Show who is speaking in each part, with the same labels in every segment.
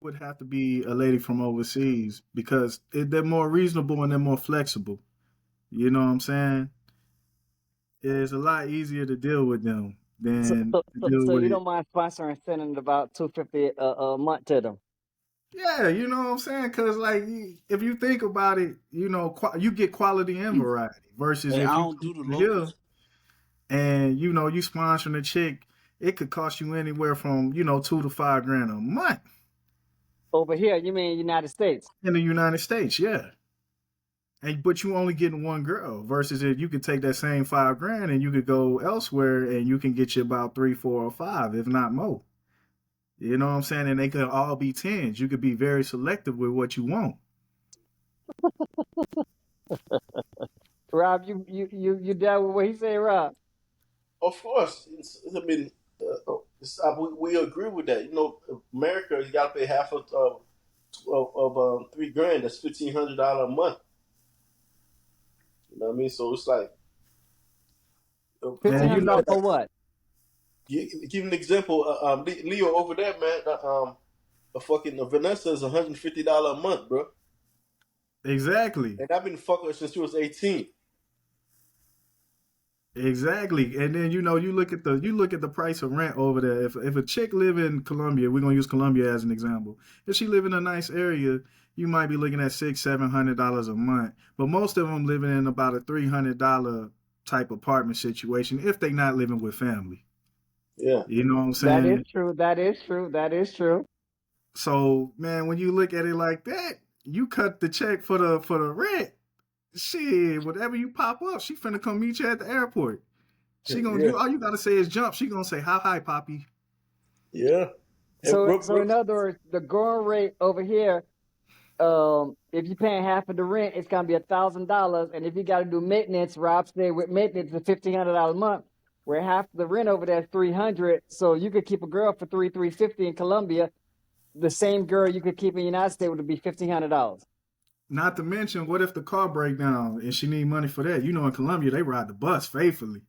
Speaker 1: would have to be a lady from overseas because they're more reasonable and they're more flexible. You know what I'm saying? It's a lot easier to deal with them
Speaker 2: So,
Speaker 1: than
Speaker 2: so,
Speaker 1: to
Speaker 2: so,
Speaker 1: deal
Speaker 2: so you
Speaker 1: with.
Speaker 2: don't mind sponsoring, sending about 250 a month to them?
Speaker 1: Yeah, you know what I'm saying? Because like, if you think about it, you get quality and variety versus
Speaker 3: Hey, I
Speaker 1: if you
Speaker 3: don't
Speaker 1: come
Speaker 3: do the
Speaker 1: over here
Speaker 3: locals.
Speaker 1: and you sponsoring a chick, it could cost you anywhere from 2 to 5 grand a month
Speaker 2: Over here, you mean United States?
Speaker 1: in the United States. Yeah. But you only getting one girl versus if you could take that same 5 grand and you could go elsewhere and you can get you about three, four, or five, if not more. You know what I'm saying? And they could all be tens. You could be very selective with what you want.
Speaker 2: Rob, you down with what he said, Rob?
Speaker 3: Of course, I mean, we agree with that. America, you got to pay half of 3 grand. That's $1,500 a month. You know what I mean? So it's like,
Speaker 2: Fifteen
Speaker 1: And
Speaker 3: over
Speaker 2: hundred
Speaker 3: there.
Speaker 2: dollars for what?
Speaker 3: Give an example. Leo over there, man. A fucking Vanessa is $150 a month, bro.
Speaker 1: exactly.
Speaker 3: And I've been fucking her since she was 18.
Speaker 1: Exactly. And then you look at the price of rent over there. If a chick live in Colombia, we're gonna use Colombia as an example. If she live in a nice area, you might be looking at $600-700 a month. But most of them living in about a $300 type apartment situation if they not living with family.
Speaker 3: Yeah.
Speaker 1: You know what I'm
Speaker 2: That is
Speaker 1: saying?
Speaker 2: true. That is true. That is true.
Speaker 1: So man, when you look at it like that, you cut the check for the rent. Shit, whatever you pop up, she finna come meet you at the airport. She gonna
Speaker 3: Yeah.
Speaker 1: you all you gotta say is jump. She gonna say hi poppy.
Speaker 3: Yeah. And
Speaker 2: So in other words, the going rate over here, if you're paying half of the rent, it's gonna be $1,000, and if you got to do maintenance, Rob said with maintenance, it's $1,500 a month. Where half the rent over there is 300, so you could keep a girl for 350 in Colombia. The same girl you could keep in the United States would be $1,500.
Speaker 1: Not to mention, what if the car break down and she need money for that? You know, in Colombia they ride the bus faithfully,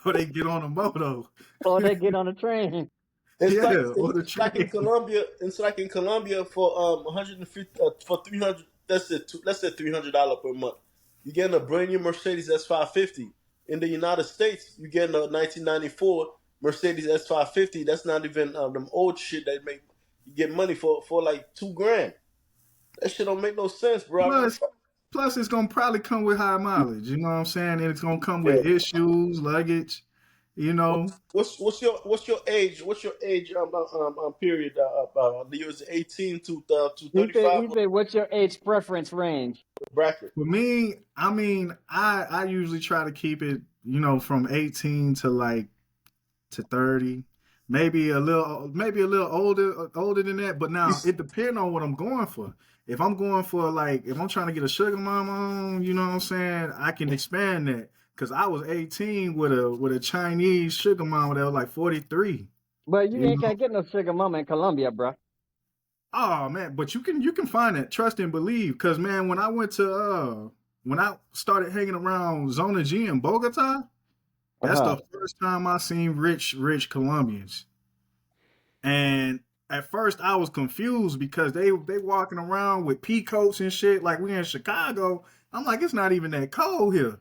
Speaker 1: or they get on a moto.
Speaker 2: Or they get on a train.
Speaker 3: It's like
Speaker 1: Yeah, or the
Speaker 3: it's like in
Speaker 1: train.
Speaker 3: Colombia. It's like in Colombia for 150 for 300. Let's say $300 per month. You getting a brand new Mercedes S 550. In the United States, you getting a 1994 Mercedes S 550. That's not even them old shit that make you get money for like 2 grand. That shit don't make no sense, bro.
Speaker 1: Plus, plus it's gonna probably come with high mileage. You know what I'm saying? And it's gonna come
Speaker 3: Yeah.
Speaker 1: with issues, luggage. You know,
Speaker 3: What's your age period? The years 18 to
Speaker 2: He said,
Speaker 3: 35
Speaker 2: what's your age preference range?
Speaker 3: bracket.
Speaker 1: for me, I mean, I usually try to keep it, from 18 to 30, maybe a little older than that. But now it depends on what I'm going for. If I'm going for if I'm trying to get a sugar mama on, you know what I'm saying, I can expand that. Cause I was 18 with a Chinese sugar mama that was like 43.
Speaker 2: But you
Speaker 1: You
Speaker 2: ain't
Speaker 1: know,
Speaker 2: gonna get no sugar mama in Colombia, bro.
Speaker 1: oh man, but you can find it. Trust and believe. Cause man, when I started hanging around Zona G in Bogota, that's
Speaker 2: Uh-huh.
Speaker 1: the first time I seen rich Colombians. And at first I was confused because they walking around with pea coats and shit like we in Chicago. I'm like, it's not even that cold here.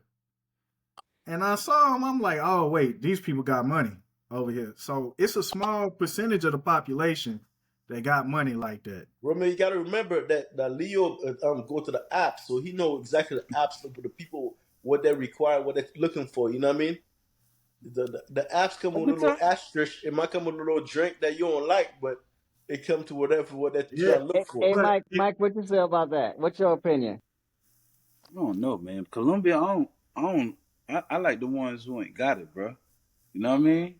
Speaker 1: And I saw them, I'm like, oh wait, these people got money over here. So it's a small percentage of the population that got money like that.
Speaker 3: Remember, you got to remember that Leo go to the apps, so he know exactly the apps for the people what they require, what they're looking for. You know what I mean? The apps come with a
Speaker 2: Every
Speaker 3: little
Speaker 2: time,
Speaker 3: asterisk. It might come with a little drink that you don't like, but it come to whatever what that you
Speaker 1: Yeah,
Speaker 3: trying to look
Speaker 2: hey,
Speaker 3: for.
Speaker 2: hey,
Speaker 1: but
Speaker 2: Mike, what you say about that? What's your opinion?
Speaker 4: I don't know, man. Colombia, I like the ones who ain't got it, bro. You know what I mean?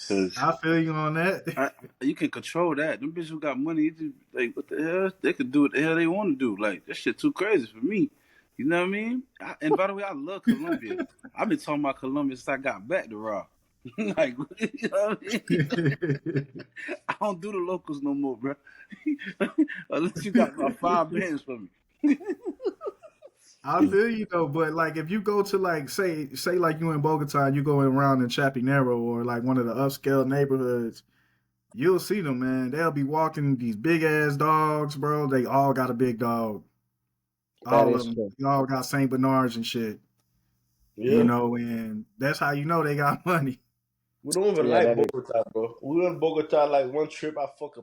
Speaker 4: Cause
Speaker 1: I feel you on that.
Speaker 4: you can control that. Them bitches who got money, you just, like, what the hell? They can do what the hell they want to do. Like, that shit too crazy for me. You know what I mean? And by the way, I love Colombia. I've been talking about Colombia since I got back to Raw. Like, you know what I mean? I don't do the locals no more, bro. Unless you got about 5 bands for me.
Speaker 1: I feel you though, but like if you go to say like you in Bogota and you going around in Chapinero or like one of the upscale neighborhoods, You'll see them, man. They'll be walking these big ass dogs, bro. They all got a big dog.
Speaker 2: That
Speaker 1: All of
Speaker 2: is
Speaker 1: them.
Speaker 2: true.
Speaker 1: They all got Saint Bernards and shit. You
Speaker 3: Yeah.
Speaker 1: know, and that's how you know they got money.
Speaker 3: We don't even
Speaker 2: Yeah,
Speaker 3: like
Speaker 2: that is.
Speaker 3: Bogota, bro. We went Bogota like one trip. I fuck a